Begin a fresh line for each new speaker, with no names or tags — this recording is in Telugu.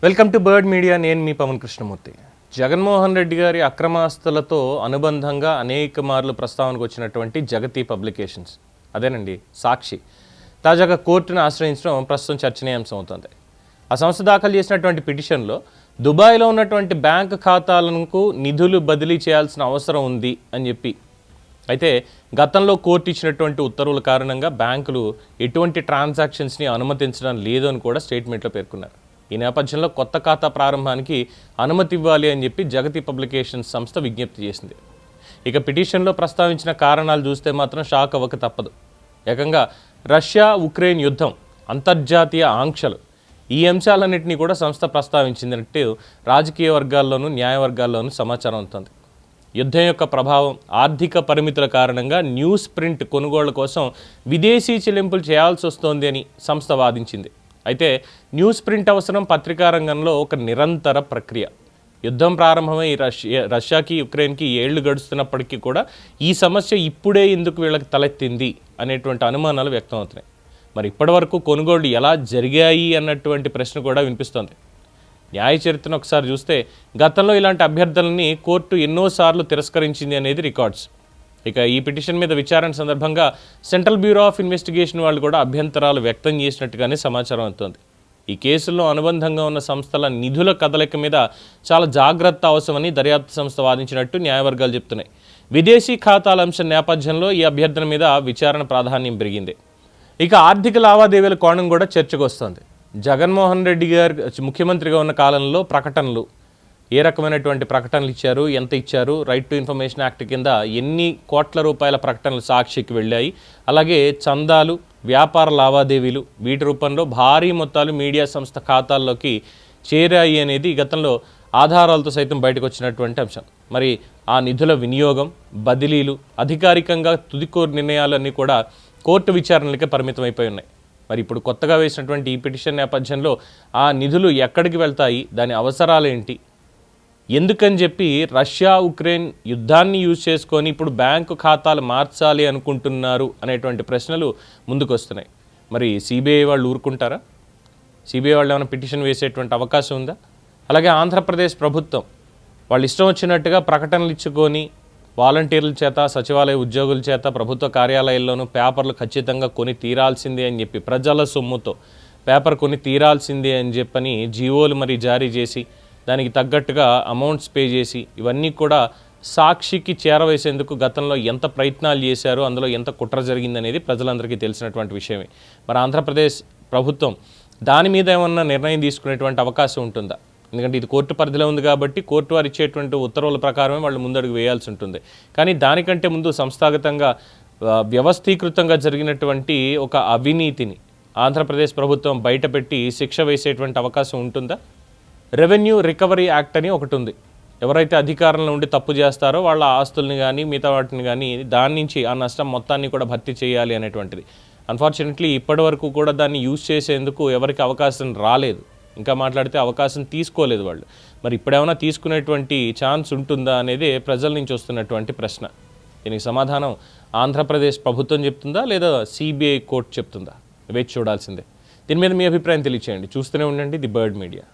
Welcome to bird media. నేను మీ పవన్ కృష్ణమూర్తి. జగన్మోహన్ రెడ్డి గారి అక్రమాస్తులతో అనుబంధంగా అనేక మార్లు ప్రస్తావనకు వచ్చినటువంటి జగతి పబ్లికేషన్స్, అదేనండి సాక్షి, తాజాగా కోర్టును ఆశ్రయించడం ప్రస్తుతం చర్చనీయాంశం అవుతుంది. ఆ సంస్థ దాఖలు చేసినటువంటి పిటిషన్లో దుబాయ్లో ఉన్నటువంటి బ్యాంక్ ఖాతాలకు నిధులు బదిలీ చేయాల్సిన అవసరం ఉంది అని చెప్పి, అయితే గతంలో కోర్టు ఇచ్చినటువంటి ఉత్తర్వుల కారణంగా బ్యాంకులు ఎటువంటి ట్రాన్సాక్షన్స్ని అనుమతించడం లేదు అని కూడా స్టేట్మెంట్లో పేర్కొన్నారు. ఈ నేపథ్యంలో కొత్త ఖాతా ప్రారంభానికి అనుమతి ఇవ్వాలి అని చెప్పి జగతి పబ్లికేషన్స్ సంస్థ విజ్ఞప్తి చేసింది. ఇక పిటిషన్లో ప్రస్తావించిన కారణాలు చూస్తే మాత్రం షాక్ అవ్వక తప్పదు. ఏకంగా రష్యా ఉక్రెయిన్ యుద్ధం, అంతర్జాతీయ ఆంక్షలు, ఈ అంశాలన్నింటినీ కూడా సంస్థ ప్రస్తావించినట్టు రాజకీయ వర్గాల్లోనూ న్యాయ వర్గాల్లోనూ సమాచారం అవుతుంది. యుద్ధం యొక్క ప్రభావం, ఆర్థిక పరిమితుల కారణంగా న్యూస్ ప్రింట్ కొనుగోళ్ల కోసం విదేశీ చెల్లింపులు చేయాల్సి వస్తోంది అని సంస్థ వాదించింది. అయితే న్యూస్ ప్రింట్ అవసరం పత్రికా రంగంలో ఒక నిరంతర ప్రక్రియ. యుద్ధం ప్రారంభమై రష్యాకి యుక్రెయిన్కి ఏళ్లు గడుస్తున్నప్పటికీ కూడా ఈ సమస్య ఇప్పుడే ఎందుకు వీళ్ళకి తలెత్తింది అనేటువంటి అనుమానాలు వ్యక్తం అవుతున్నాయి. మరి ఇప్పటివరకు కొనుగోళ్లు ఎలా జరిగాయి అన్నటువంటి ప్రశ్న కూడా వినిపిస్తోంది. న్యాయ చరిత్రను ఒకసారి చూస్తే గతంలో ఇలాంటి అభ్యర్థనల్ని కోర్టు ఎన్నోసార్లు తిరస్కరించింది అనేది రికార్డ్స్. ఇక ఈ పిటిషన్ మీద విచారణ సందర్భంగా సెంట్రల్ బ్యూరో ఆఫ్ ఇన్వెస్టిగేషన్ వాళ్ళు కూడా అభ్యంతరాలు వ్యక్తం చేసినట్టుగానే సమాచారం అవుతుంది. ఈ కేసుల్లో అనుబంధంగా ఉన్న సంస్థల నిధుల కదలిక మీద చాలా జాగ్రత్త అవసరమని దర్యాప్తు సంస్థ వాదించినట్టు న్యాయవర్గాలు చెప్తున్నాయి. విదేశీ ఖాతాల అంశం నేపథ్యంలో ఈ అభ్యర్థన మీద విచారణ ప్రాధాన్యం పెరిగింది. ఇక ఆర్థిక లావాదేవీల కోణం కూడా చర్చకు వస్తుంది. జగన్మోహన్ రెడ్డి గారు ముఖ్యమంత్రిగా ఉన్న కాలంలో ప్రకటనలు, ఏ రకమైనటువంటి ప్రకటనలు ఇచ్చారు, ఎంత ఇచ్చారు, రైట్ టు ఇన్ఫర్మేషన్ యాక్ట్ కింద ఎన్ని కోట్ల రూపాయల ప్రకటనలు సాక్షికి వెళ్ళాయి, అలాగే చందాలు, వ్యాపార లావాదేవీలు, వీటి రూపంలో భారీ మొత్తాలు మీడియా సంస్థ ఖాతాల్లోకి చేరాయి అనేది గతంలో ఆధారాలతో సైతం బయటకు వచ్చినటువంటి అంశం. మరి ఆ నిధుల వినియోగం, బదిలీలు, అధికారికంగా తుదికోరు నిర్ణయాలన్నీ కూడా కోర్టు విచారణలకే పరిమితం అయిపోయి ఉన్నాయి. మరి ఇప్పుడు కొత్తగా వేసినటువంటి ఈ పిటిషన్ నేపథ్యంలో ఆ నిధులు ఎక్కడికి వెళ్తాయి, దాని అవసరాలేంటి, ఎందుకని చెప్పి రష్యా ఉక్రెయిన్ యుద్ధాన్ని యూజ్ చేసుకొని ఇప్పుడు బ్యాంకు ఖాతాలు మార్చాలి అనుకుంటున్నారు అనేటువంటి ప్రశ్నలు ముందుకు వస్తున్నాయి. మరి సిబిఐ వాళ్ళు ఊరుకుంటారా? సిబిఐ వాళ్ళు ఏమైనా పిటిషన్ వేసేటువంటి అవకాశం ఉందా? అలాగే ఆంధ్రప్రదేశ్ ప్రభుత్వం వాళ్ళు ఇష్టం వచ్చినట్టుగా ప్రకటనలు ఇచ్చుకొని వాలంటీర్ల చేత, సచివాలయ ఉద్యోగుల చేత, ప్రభుత్వ కార్యాలయాల్లోనూ పేపర్లు ఖచ్చితంగా కొని తీరాల్సిందే అని చెప్పి, ప్రజల సొమ్ముతో పేపర్ కొని తీరాల్సిందే అని చెప్పని జీవోలు మరి జారీ చేసి దానికి తగ్గట్టుగా అమౌంట్స్ పే చేసి ఇవన్నీ కూడా సాక్షికి చేరవేసేందుకు గతంలో ఎంత ప్రయత్నాలు చేశారో, అందులో ఎంత కుట్ర జరిగిందనేది ప్రజలందరికీ తెలిసినటువంటి విషయమే. మరి ఆంధ్రప్రదేశ్ ప్రభుత్వం దాని మీద ఏమన్నా నిర్ణయం తీసుకునేటువంటి అవకాశం ఉంటుందా? ఎందుకంటే ఇది కోర్టు పరిధిలో ఉంది కాబట్టి కోర్టు వారు ఇచ్చేటువంటి ఉత్తర్వుల ప్రకారమే వాళ్ళు ముందడుగు వేయాల్సి ఉంటుంది. కానీ దానికంటే ముందు సంస్థాగతంగా వ్యవస్థీకృతంగా జరిగినటువంటి ఒక అవినీతిని ఆంధ్రప్రదేశ్ ప్రభుత్వం బయటపెట్టి శిక్ష వేసేటువంటి అవకాశం ఉంటుందా? రెవెన్యూ రికవరీ యాక్ట్ అని ఒకటి ఉంది. ఎవరైతే అధికారంలో ఉండి తప్పు చేస్తారో వాళ్ళ ఆస్తుల్ని కానీ మిగతా వాటిని కానీ దాని నుంచి ఆ నష్టం మొత్తాన్ని కూడా భర్తీ చేయాలి అనేటువంటిది. అన్ఫార్చునేట్లీ ఇప్పటి వరకు కూడా దాన్ని యూజ్ చేసేందుకు ఎవరికి అవకాశం రాలేదు. ఇంకా మాట్లాడితే అవకాశం తీసుకోలేదు వాళ్ళు. మరి ఇప్పుడేమైనా తీసుకునేటువంటి ఛాన్స్ ఉంటుందా అనేది ప్రజల నుంచి వస్తున్నటువంటి ప్రశ్న. దీనికి సమాధానం ఆంధ్రప్రదేశ్ ప్రభుత్వం చెప్తుందా లేదా సిబిఐ కోర్టు చెప్తుందా? వేచి చూడాల్సిందే. దీని మీద మీ అభిప్రాయం తెలియచేయండి. చూస్తూనే ఉండండి ది బర్డ్ మీడియా.